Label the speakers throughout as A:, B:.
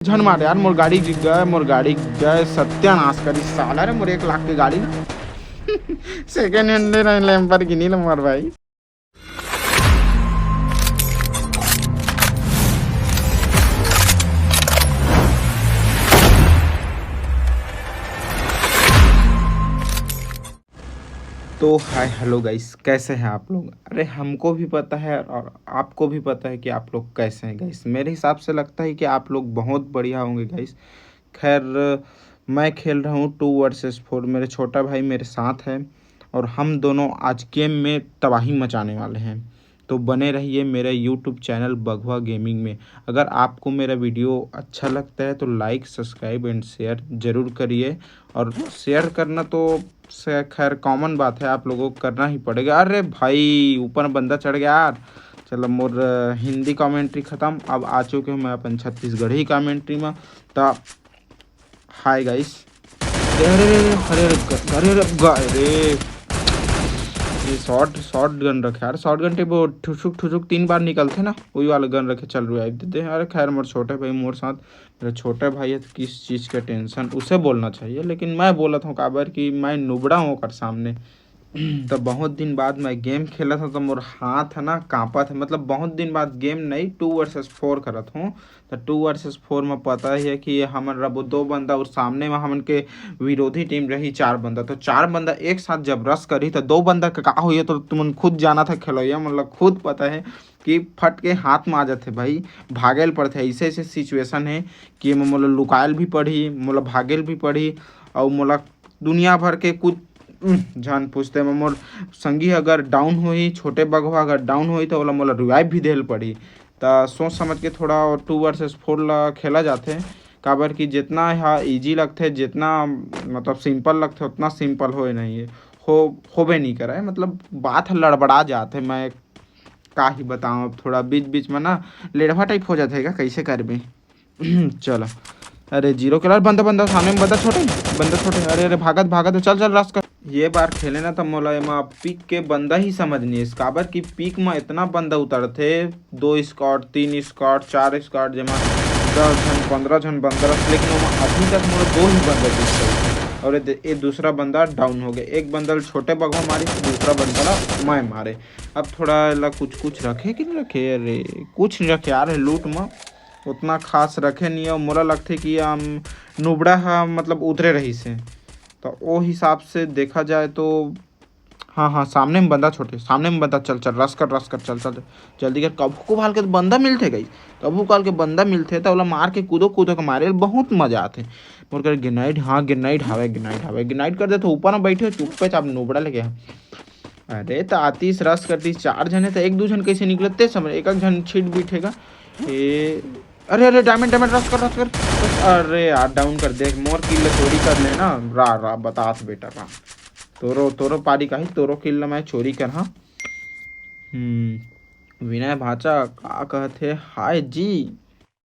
A: झन मार यार मोर गाड़ी गए सत्यानाश करी साला रे मोर 1 लाख की गाड़ी ना सेकेंड हैंड ले रहे लैम्बोर्गिनी मोर भाई। तो हाय हेलो गाइस, कैसे हैं आप लोग। अरे हमको भी पता है और आपको भी पता है कि आप लोग कैसे हैं गाइस। मेरे हिसाब से लगता है कि आप लोग बहुत बढ़िया होंगे गाइस। खैर, मैं खेल रहा हूँ 2 वर्सेस 4। मेरे छोटा भाई मेरे साथ है और हम दोनों आज गेम में तबाही मचाने वाले हैं। तो बने रहिए मेरे यूट्यूब चैनल बघवा गेमिंग में। अगर आपको मेरा वीडियो अच्छा लगता है तो लाइक सब्सक्राइब एंड शेयर ज़रूर करिए। और शेयर करना तो खैर कॉमन बात है, आप लोगों को करना ही पड़ेगा। अरे भाई ऊपर बंदा चढ़ गया यार। चलो मोर हिंदी कमेंट्री ख़त्म, अब आ चुके हैं मैं अपन छत्तीसगढ़ी कमेंट्री में। तो हाय गाइस। अरे अरे अरे अरे अरे अरे ये शॉर्ट गन रखे यार। शॉर्ट गन टिप ठुसुक ठुसुक 3 बार निकलते ना, वही वाला गन रखे। चल रिवाइव देते हैं। अरे खैर मोर छोटे भाई मोर साथ, मेरा छोटा भाई है तो किस चीज़ का टेंशन उसे बोलना चाहिए, लेकिन मैं बोला था काबर कि मैं नुबड़ा हूँ कर सामने। तो बहुत दिन बाद मैं गेम खेला था तो मोर हाथ है ना कांपा था। मतलब बहुत दिन बाद गेम नहीं, 2 वर्सेस 4 करत हूँ। तो 2 वर्सेस 4 में पता ही है कि ये हमन रबो 2 बंदा और सामने में हमन के विरोधी टीम रही 4 बंदा। तो 4 बंदा एक साथ जब रस करी तो 2 बंदा का हुई तो तुमन खुद जाना था खेलोया, मतलब खुद पता है कि फट के हाथ में आ जाते भाई। भागेल पड़ते ऐसे ऐसे सिचुएशन है कि मोला लुकायल भी पड़ी, मोला भागेल भी पड़ी और मोला दुनिया भर के कुछ जान पूछते में मोर संगी अगर डाउन हुई, छोटे बगवा अगर डाउन हुई तो ओला मोला रिवाइव भी देल पड़ी। तो सोच समझ के थोड़ा 2 वर्सेस 4 ला खेला जाते। काबर कि जितना यहाँ ईजी लगते, जितना मतलब सिंपल लगते उतना सिंपल होए नहीं है, होबे नहीं करा है। मतलब बात लड़बड़ा जाते। मैं का ही बताऊँ, अब थोड़ा बीच बीच में ना लेढ़वा टाइप हो जाते है, कैसे कर भी चलो। अरे जीरो किलर बंदा बंदा सामने में, बंदा छोटे अरे अरे भागत भागत चल चल रस कर। ये बार खेले ना तो मोला एमा पीक के बंदा ही समझ नहीं है। काबर की पीक में इतना बंदा उतरते, 2 स्क्वाड 3 स्क्वाड 4 स्क्वाड जमा 10 जन 15 जन बंदा रस, लेकिन अभी तक मोला 2 ही बंदा दिखते और ये दूसरा बंदा डाउन हो गया। एक बंदा छोटे बगवा मारी, दूसरा बंदा मैं मारे। अब थोड़ा ला कुछ कुछ रखे कि नहीं रखे, अरे कुछ नहीं रखे यार। लूट में उतना खास रखे नहीं और मोला लगते कि हम नुबड़ा है, मतलब उतरे रही से। तो वो हिसाब से देखा जाए तो हाँ सामने में बंदा छोटे, सामने में बंदा चल चल रस कर चल चल जल्दी कर। कभू को भाल के तो बंदा मिलते गई, कभू काल के बंदा मिलते तो ओला मार के कूदो के मारे बहुत मजा आते। मोर कर ग्रेनाइड, हाँ ग्रेनाइड हवे ग्रेनाइड कर दे तो ऊपर में बैठे चुप पे चाप नुबड़ा लगे। अरे तो आतीस रस करती 4 जन तो 1-2 जन कैसे निकलते समझ, एक जन छिट बैठेगा। ए अरे अरे डायमंड रस कर। अरे यार डाउन कर दे, मोर किल चोरी कर ले ना। रा बतास बेटा रा तोरो पारी का ही तोरो किल मैं चोरी कर। हाँ विनय भाचा का कहते हाय जी।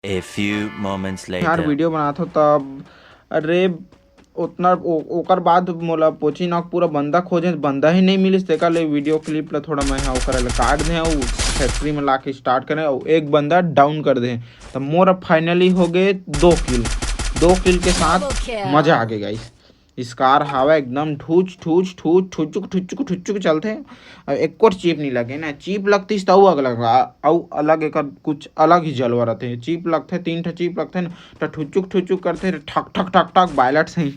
B: A few moments
A: यार
B: later.
A: वीडियो बना था तब, अरे उतना ओकर बाद मोला पोची नाक पूरा बंदा खोजे, बंदा ही नहीं मिलिस। तेकर ले वीडियो क्लिप ला थोड़ा मैं हाँ ओकर ला काट दे और फैक्ट्री में ला के स्टार्ट करें और एक बंदा डाउन कर दे। तब मोर अब फाइनली हो गए 2 किल के साथ मजा आ गया गाइस। स्कार हवा एकदम ठुचुक चलते। अब एक और चिप नहीं लगे ना, चिप लगती तो अलग एक कुछ अलग ही जलवा रहते हैं। चिप लगते 3 चिप लगते ना तो ठुचुक करते ठक ठक ठक ठक बायलट से ही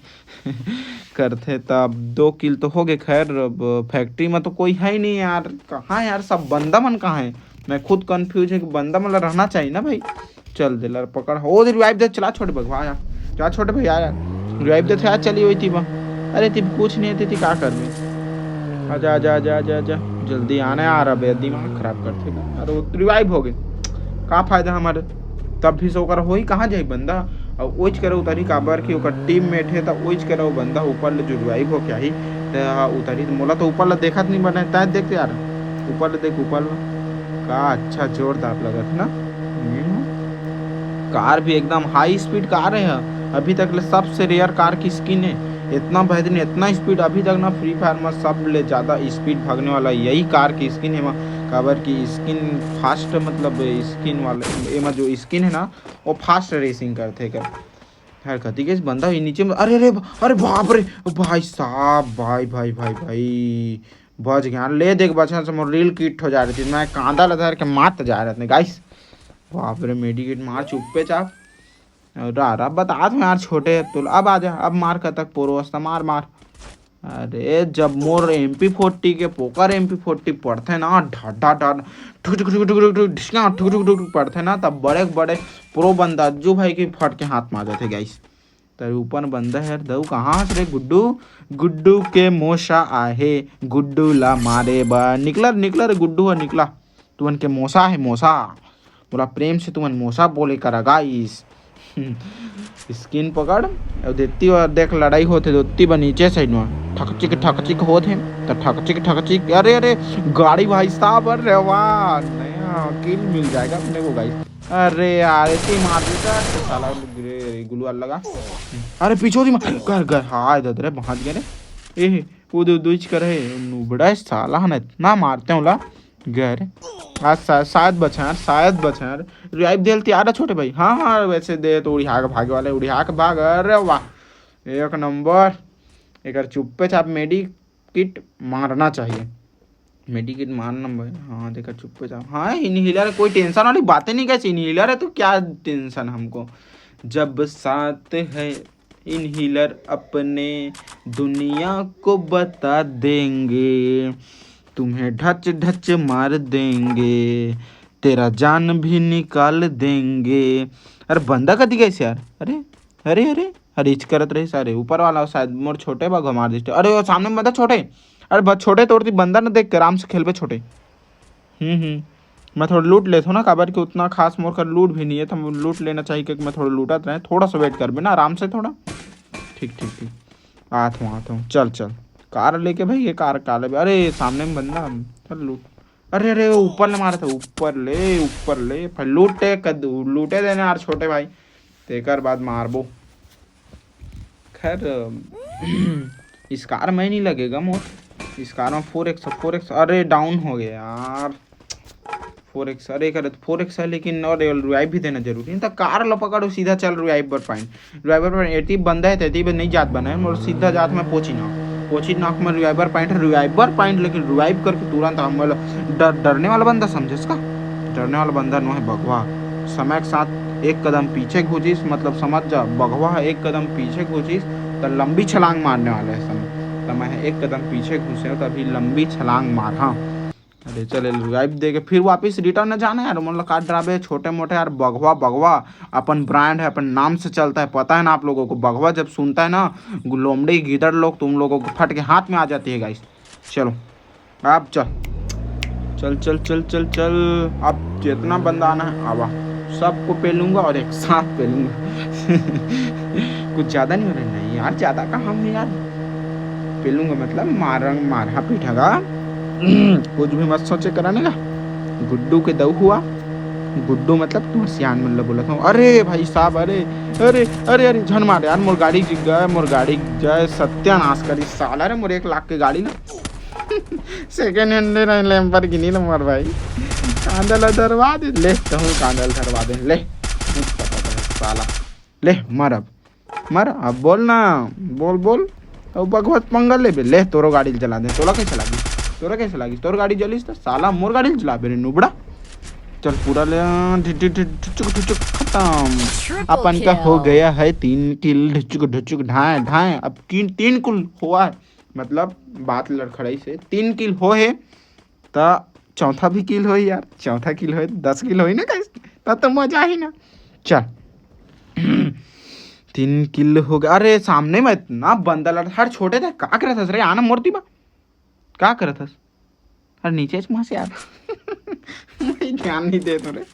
A: करते। तब 2 किल तो हो गए। खैर अब फैक्ट्री में तो कोई है ही नहीं यार, कहाँ यार सब बंदा मन कहाँ है। मैं खुद कंफ्यूज है कि बंदा मतलब रहना चाहिए ना भाई। चल दे लर पकड़ हो रिवाइव दे, चला छोटे भगवा यार, क्या छोटे भैया यार रिवाइव दे यार। चली हुई थी वहाँ, अरे तिब कुछ नहीं थी क्या कर में। आजा आजा आजा आजा आजा जल्दी आना यार, अब दिमाग खराब करते का। अरे वो रिवाइव हो गए, का फायदा हमारे। तब भी सो कर हो ही कहाँ जाए बंदा। और ओज करे उतरी काबर की ओकर टीम मेट है तो ओज करे वो बंदा ऊपर ले जो रिवाइव हो क्या ही उतरी। तो मोला तो ऊपर ला देखा नहीं बने तय देखते यार, ऊपर ले देख ऊपर ला का अच्छा जोरदार लगा था ना। कार भी एकदम हाई स्पीड कार है। अभी तक ले सबसे रेयर कार की स्किन है। इतना बेहतरीन इतना स्पीड अभी तक ना फ्री फायर में सब ले ज़्यादा स्पीड भागने वाला यही कार की स्किन है। काबर की स्किन फास्ट मतलब स्किन वाले एमा जो स्किन है ना वो फास्ट रेसिंग करथे कर खैर कति के बंदा ही नीचे में अरे अरे अरे बाप रे भाई साहब भाई भाई भाई भाई बच गया ले देख बचा से मोर रील किट हो जा रही थी मैं कांदा लधर के मात जा रहे थे गाइस बाप रे मेडिकेट मार चुप्पे चाप रहा बता दो यार छोटे तुल अब आ जा अब मार का तक पोरोस्ता मार मार अरे जब मोर MP40 के पोकर MP40 पढ़ते ना ढाडा ढाड ठुक ठुक ठुक ठुक ठुक ढिसका ठुक ठुक ठुक पढ़ते ना तब बड़े बड़े प्रो बंदा अज्जू भाई के फट के हाथ मार जाते गाइस तेरे ऊपर बंदा है दऊ कहाँ से रे गुड्डू गुड्डू के मोशा आहे गुड्डू ला मारे बा निकला निकला रे गुड्डू है निकला तुमन के मोसा है मोसा बोला प्रेम से तुमन मोसा बोले करा गाइस स्किन पकड़ और देती और देख लड़ाई होते दोती बा नीचे साइड में ठकचिक होते तो ठकचिक अरे अरे गाड़ी भाई साहब अरे वाह नया किल मिल जाएगा अपने को गाइस अरे यार ऐसे ही मार देता तो साला गुलू लगा अरे पीछे दी कर कर हाँ इधर रे पहुंच गए रे ए कूद दूच करे बड़ा साला है ना इतना मारते हैं ला गए आज शायद बचा यार शायद बचा यार रिवाइव दे तैयार है छोटे भाई हाँ हाँ वैसे दे तो उड़िया के भागे वाले उड़िया के भाग अरे वाह एक नंबर एक चुप्पे चाप मेडिकिट मारना चाहिए मेडिकिट मारना भाई हाँ देखा चुप्पे चाप हाँ इनहीलर कोई टेंशन वाली बातें नहीं कैसे इनहीलर है तो क्या टेंशन हमको जब साथ है इनहीलर अपने दुनिया को बता देंगे तुम्हें ढच ढच मार देंगे तेरा जान भी निकाल देंगे अरे बंदा कदी कैसे यार अरे अरे अरे अरे इच करत रहे सारे ऊपर वाला शायद मोर छोटे बा घुमा दे अरे वो सामने में बंदा छोटे अरे बस छोटे तोड़ती बंदा ना देख के आराम से खेल पे छोटे मैं थोड़ा लूट लेता हूँ ना काबर के उतना खास मोर का लूट भी नहीं है तो लूट लेना चाहिए क्योंकि मैं थोड़ा लूटा रहे थोड़ा सा वेट कर भी ना आराम से थोड़ा ठीक ठीक ठीक आता हूँ चल चल कार लेके भाई ये कार काले अरे सामने में बंदा चल लूट अरे अरे ऊपर ले मारा था ऊपर ले फिर लूटे देने यार छोटे भाई तेकर बाद मारबो खैर इस कार में नहीं लगेगा मोर इस कार में 4x अरे डाउन हो गया यार 4x अरे कर 4x है लेकिन और रिवाइव भी देना जरूरी नहीं था कार लो पकड़ो सीधा चल रिवाइव पर 80 बंदा है 30 नहीं जात बना है और सीधा जात में पोची नाक में रिवाइवर पॉइंट लेकिन रिवाइव करके तुरंत हम डरने वाला बंदा समझे इसका डरने वाला बंदा नो है बगवा समय के साथ एक कदम पीछे घुसीस मतलब समझ जा बगवा एक कदम पीछे घुसीस तो लंबी छलांग मारने वाला है समय तो मैं एक कदम पीछे घुसे तो अभी लंबी छलांग मारा अरे चले रिवाइव दे के फिर वापस रिटर्न न जाना यार मतलब का डरावे छोटे मोटे यार बगवा अपन ब्रांड है अपन नाम से चलता है पता है ना आप लोगों को बगवा जब सुनता है ना लोमड़ी गिदड़ लोग तुम लोगों को फट के हाथ में आ जाती है गाइस चलो अब चल चल चल चल चल अब जितना बंदा आना है आवा सबको पेलूंगा और एक साथ पेलूंगा कुछ ज़्यादा नहीं हो रहा नहीं यार ज़्यादा कहाँ है यार पेलूंगा मतलब मारा पीठेगा कुछ भी मत सोचे कराने का गुड्डू के दऊ हुआ गुड्डू मतलब तुम सियान मतलब बोला था अरे भाई साहब अरे अरे अरे अरे झन मार यार मोर गाड़ी गए सत्यानाश करी साला रे मोर 1 लाख की गाड़ी ना सेकेंड हैंड ले लैम्बोर्गिनी ना मोर भाई कांदल धरवा दे ले कांदल धरवा दे ले साला ले मर अब बोल ना बोल अब भगवत मंगल ले तोरो गाड़ी चला दे तोला कैसे लगी तोर गाड़ी जलीस तो साला मोर गाड़ी चला बेरे नुबड़ा चल पूरा ले खत्म अपन का हो गया है 3 किल ढुचुक ढाए अब 3 किल हुआ है मतलब बात लड़खड़ाई से 3 किल हो है तो चौथा भी किल हो यार चौथा किल हो 10 किल हो ना कैसे तो मजा ही ना चल 3 किल हो गया अरे सामने में इतना बंदा लड़ हर छोटे थे क्या कर रहा था रे आना मूर्ति बा क्या कर रहा था अरे नीचे वहाँ से यार मैं ध्यान नहीं दे तो रे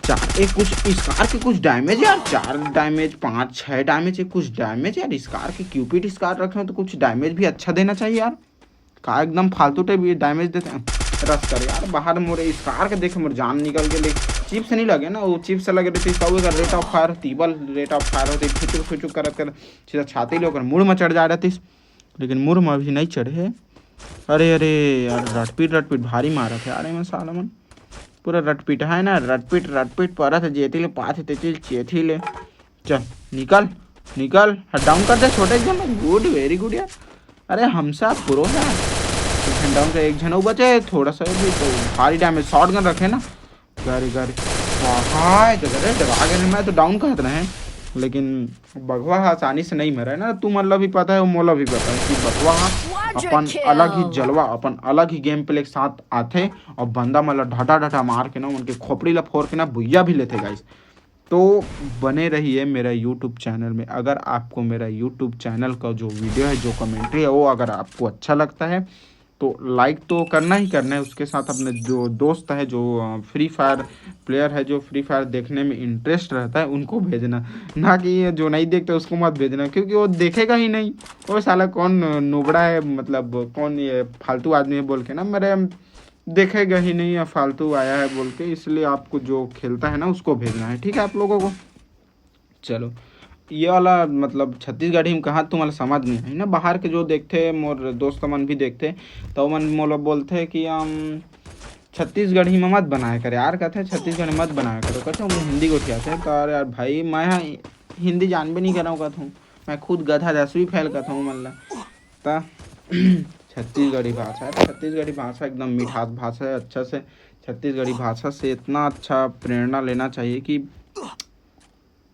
A: चार एक कुछ इस कार के कुछ डैमेज यार 4 डैमेज 5-6 डैमेज कुछ डैमेज यार इस कार के क्यूपिड इस कार रखे हो तो कुछ डैमेज भी अच्छा देना चाहिए यार कार एकदम फालतू टाइप ये डैमेज देते हैं रस कर यार बाहर मोरे इस कार के देखे मोर जान निकल के ले चिप से नहीं लगे ना वो चिप से लगे रहती तो अगर रेट ऑफ फायर तीबल रेट ऑफ फायर होती फुचुक कर सीधा छाती ले मुड़ में चढ़ जा रही थी लेकिन मुड़ में अभी नहीं चढ़े अरे अरे यार, रटपीट रटपीट भारी मारा था अरे मैं साला मन पूरा रटपीट है ना, रटपीट रटपीट परत है जेती ले पाथ तेती चेथी ले। चल निकल निकल, डाउन कर दे छोटे जन। गुड, वेरी गुड यार। अरे हमसे आप प्रो यार। डाउन का एक जन बचे, थोड़ा सा भी तो भारी डैमेज शॉट गन रखे ना। गाड़ी गाड़ी हाँ डरा गए, मैं तो डाउन कहते रहे। लेकिन बघवा आसानी से नहीं मरा है ना, तू मतलब भी पता है, वो मोला भी पता है कि बघवा अपन अलग ही जलवा, अपन अलग ही गेम प्ले के साथ आते। और बंदा मतलब ढाटा ढाटा मार के ना उनके खोपड़ी ला फोड़ के ना भुइया भी लेते गाइस। तो बने रहिए मेरा यूट्यूब चैनल में। अगर आपको मेरा यूट्यूब चैनल का जो वीडियो है, जो कमेंट्री है, वो अगर आपको अच्छा लगता है तो लाइक तो करना ही करना है। उसके साथ अपने जो दोस्त है, जो फ्री फायर प्लेयर है, जो फ्री फायर देखने में इंटरेस्ट रहता है, उनको भेजना। ना कि जो नहीं देखते उसको मत भेजना, क्योंकि वो देखेगा ही नहीं। वो साला कौन नुबड़ा है, मतलब कौन ये फालतू आदमी है बोल के ना मेरे देखेगा ही नहीं, या फालतू आया है बोल के। इसलिए आपको जो खेलता है ना उसको भेजना है, ठीक है आप लोगों को। चलो ये वाला मतलब छत्तीसगढ़ी में कहाँ तुम्हारा समझ नहीं है ना। बाहर के जो देखते मोर दोस्त मन भी देखते, तो मन मोला बोलते कि हम छत्तीसगढ़ी में मत बनाया करे यार। कहते छत्तीसगढ़ी मत बनाया करो, कहते हम हिंदी को ठियाते। तो अरे यार भाई, मैं हिंदी जान भी नहीं कर रहा हूँ, कहता हूँ मैं खुद गधा 10वीं फेल कहता हूँ मतलब। ता छत्तीसगढ़ी भाषा है, छत्तीसगढ़ी भाषा एकदम मिठास भाषा है। अच्छा से छत्तीसगढ़ी भाषा से इतना अच्छा प्रेरणा लेना चाहिए कि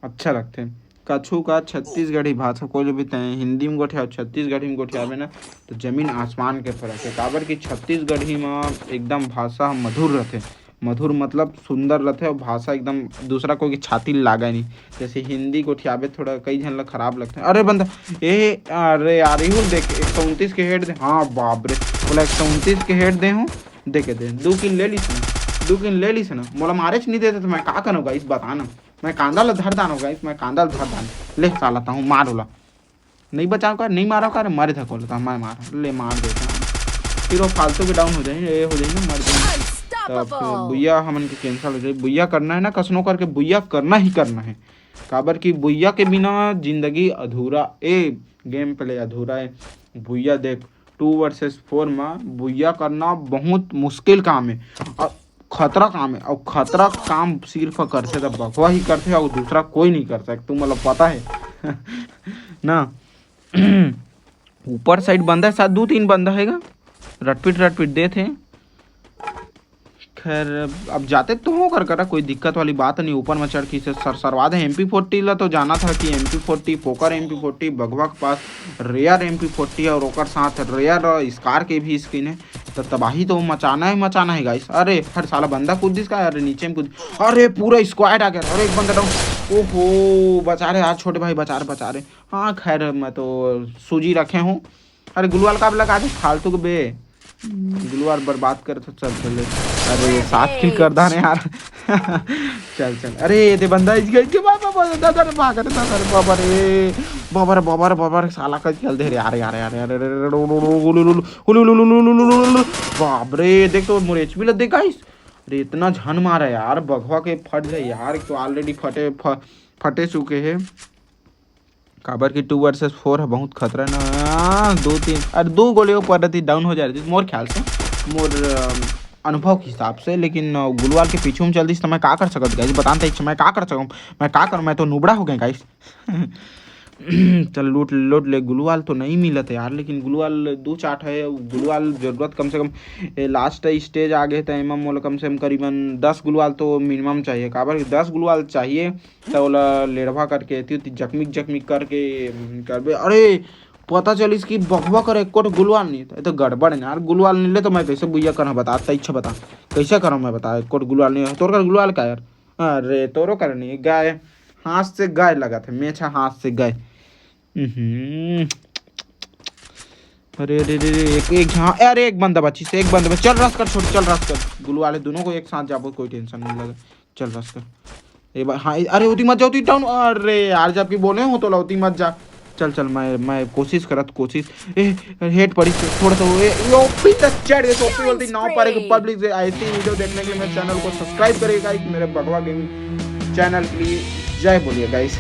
A: अच्छा लगते हैं। कछु का छत्तीसगढ़ी भाषा कोई भी तय हिंदी में गोठिया छत्तीसगढ़ी में गोठियाबे ना, तो जमीन आसमान के फर्क है। काबर की छत्तीसगढ़ी में एकदम भाषा मधुर रहते, मधुर मतलब सुंदर रहते, और भाषा एकदम दूसरा कोई की छाती लागा नहीं। जैसे हिंदी गोठियाबे थोड़ा कई झन ला खराब लगता है। अरे बंदा ए अरे यार यू देख 129 के हेड दे। हाँ बाप रे, बोला 129 के हेड दे हूँ, देखे दे 2 किल ले लीस ना, 2 किल ले लीस ना। मोला मारे नहीं देते तो मैं का करूँगा इस बताना। मैं कांदा ला धर दान होगा, मैं कांदा ला धर दान ले चालता हूँ, मार होला नहीं बचाओ कर, नहीं मारो कर, मरे धको लेता मैं मार ले मार देता हूँ। फिर वो फालतू के डाउन हो जाए, ये हो जाए ना, मर जाए। तब फिर बुइया हमन के कैंसिल हो जाए। बुइया करना है ना, कसनो करके बुइया करना ही करना है। काबर की बुइया के बिना जिंदगी अधूरा ए, गेम प्ले अधूरा है। बुइया देख 2 वर्सेस 4 में बुइया करना बहुत मुश्किल काम है और खतरा काम है। और खतरा काम सिर्फ करते तो बकवा ही करते, और दूसरा कोई नहीं कर सकता, तुम मतलब पता है ना। ऊपर साइड बंदा है, साथ 2-3 बंदा हैगा, रटपीट रटपीट दे थे। खैर अब जाते तो हो कर करा, कोई दिक्कत वाली बात नहीं। ऊपर में चढ़ के इसे सरसरवा दे। MP40 ला तो जाना था कि MP40 पोकर MP40 बगवा के पास रेयर MP40 और ओकर साथ रेयर स्कार के भी स्किन है। तो तबाही तो मचाना है गाइस। अरे हर साला बंदा कूद दिस का, अरे नीचे में कूद, अरे पूरा स्क्वाड आ गया। अरे एक बंदा डाउन, ओहो बचा रहे आज छोटे भाई, बचा रहे। हाँ खैर मैं तो सूजी रखे हूँ। अरे गुलवाल का लगा दे फालतू के बे, गुलवार बर्बाद कर तो चल चल। अरे 7 किल कर दाने यार चल चल। अरे ये दे बंदा इस गई के बाबा दादा भाग रे दादा रे बाबा रे बाबा रे साला का चल दे रे यार बाप रे। देख तो मोर एचपी लग दे गाइस। अरे इतना झन मारा यार, बघवा के फट जाए यार, तो ऑलरेडी फटे चुके हैं। काबर की 2 वर्सेस 4 है, बहुत खतरा ना। 2-3 अरे 2 गोलियों पर डाउन हो जा रही थी मोर ख्याल से, मोर अनुभव के हिसाब से। लेकिन गुलवाल के पीछे में चल दी तो मैं का कर सकता गाइस, बताते मैं का कर सकूँ, मैं का करूँ, मैं तो नुबड़ा हो गया गाइस चल लूट ले। गुलवाल तो नहीं मिला था यार, लेकिन गुलवाल 2-4 है। गुलवाल जरूरत कम से कम लास्ट स्टेज आ गए थे एम मोला कम से कम करीबन 10 गुलवाल तो मिनिमम चाहिए। काबर 10 गुलवाल चाहिए तो ओला लेढ़वा करके जखमी करके करबे। अरे पता चलिस कि बकवा कर एक गुलवाल नहीं था, तो गड़बड़ है यार। गुलवाल नहीं ले तो मैं कैसे बुइया कर बता, इच्छा बता कैसे करूँ मैं, बता एक गुलवाल नहीं तोर कर गुलवाल का यार। अरे तोरो कर नहीं, गाय हाथ से गाय लगा था, मेछा हाथ से गाय। अरे अरे अरे एक हाँ अरे एक बंदा बची से, एक बंदा बच, चल रस कर छोड़, चल रस कर। गुलू वाले दोनों को एक साथ जाबो, कोई टेंशन नहीं लगा, चल रस कर। एक बार हाँ, अरे उती मत जाओ, उती डाउन। अरे यार जब की बोले हो तो लौती मत जा। चल मैं कोशिश हेड पड़ी थोड़ा सा ओपी तक चढ़ गए। ओपी बोलती ना पारे पब्लिक से ऐसी वीडियो देखने के लिए मेरे चैनल को सब्सक्राइब करेगा, मेरे बगवा गेमिंग चैनल के लिए जय बोलिए गाइस